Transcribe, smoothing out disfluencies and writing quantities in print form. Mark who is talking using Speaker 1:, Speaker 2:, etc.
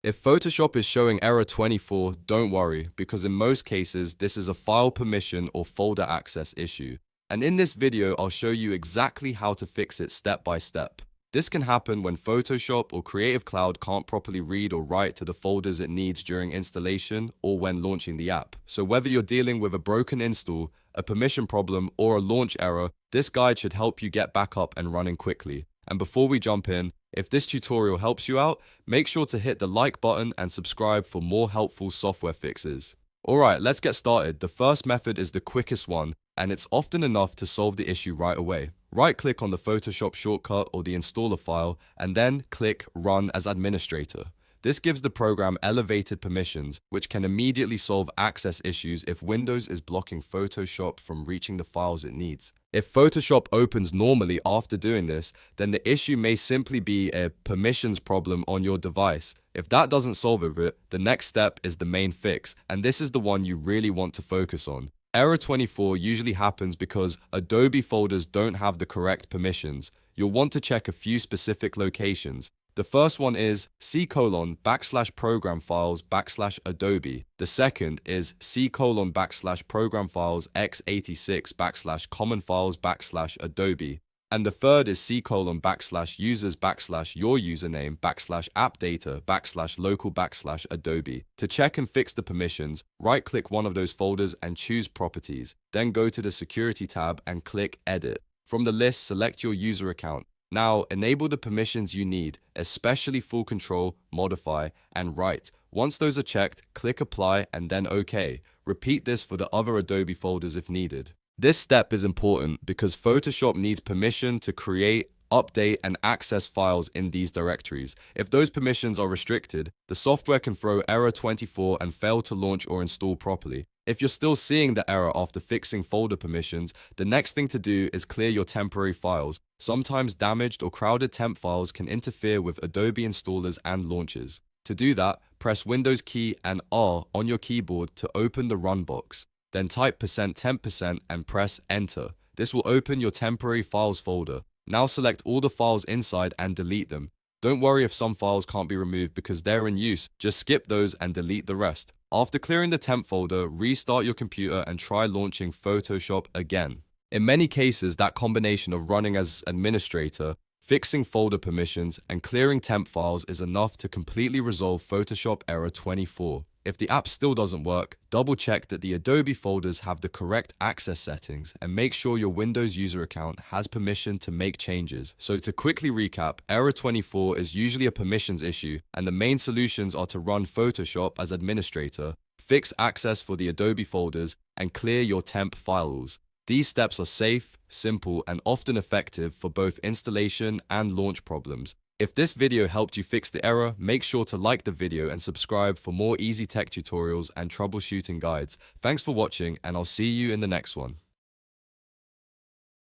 Speaker 1: If Photoshop is showing error 24, don't worry, because in most cases, this is a file permission or folder access issue. And in this video, I'll show you exactly how to fix it step by step. This can happen when Photoshop or Creative Cloud can't properly read or write to the folders it needs during installation or when launching the app. So whether you're dealing with a broken install, a permission problem, or a launch error, this guide should help you get back up and running quickly. And before we jump in, if this tutorial helps you out, make sure to hit the like button and subscribe for more helpful software fixes. Alright, let's get started. The first method is the quickest one, and it's often enough to solve the issue right away. Right-click on the Photoshop shortcut or the installer file, and then click Run as Administrator. This gives the program elevated permissions, which can immediately solve access issues if Windows is blocking Photoshop from reaching the files it needs. If Photoshop opens normally after doing this, then the issue may simply be a permissions problem on your device. If that doesn't solve it, the next step is the main fix, and this is the one you really want to focus on. Error 24 usually happens because Adobe folders don't have the correct permissions. You'll want to check a few specific locations. The first one is C:\program files \Adobe. The second is C:\program files x86 common files \Adobe. And the third is C:\users your username /appdata /local /Adobe. To check and fix the permissions, right-click one of those folders and choose Properties. Then go to the Security tab and click Edit. From the list, select your user account. Now, enable the permissions you need, especially Full Control, Modify, and Write. Once those are checked, click Apply and then OK. Repeat this for the other Adobe folders if needed. This step is important because Photoshop needs permission to create, update, and access files in these directories. If those permissions are restricted, the software can throw error 24 and fail to launch or install properly. If you're still seeing the error after fixing folder permissions, the next thing to do is clear your temporary files. Sometimes damaged or crowded temp files can interfere with Adobe installers and launches. To do that, press Windows key and R on your keyboard to open the Run box. Then type %temp% and press Enter. This will open your temporary files folder. Now select all the files inside and delete them. Don't worry if some files can't be removed because they're in use, just skip those and delete the rest. After clearing the temp folder, restart your computer and try launching Photoshop again. In many cases, that combination of running as administrator, fixing folder permissions, and clearing temp files is enough to completely resolve Photoshop error 24. If the app still doesn't work, double check that the Adobe folders have the correct access settings and make sure your Windows user account has permission to make changes. So to quickly recap, error 24 is usually a permissions issue, and the main solutions are to run Photoshop as administrator, fix access for the Adobe folders, and clear your temp files. These steps are safe, simple, and often effective for both installation and launch problems. If this video helped you fix the error, make sure to like the video and subscribe for more easy tech tutorials and troubleshooting guides. Thanks for watching, and I'll see you in the next one.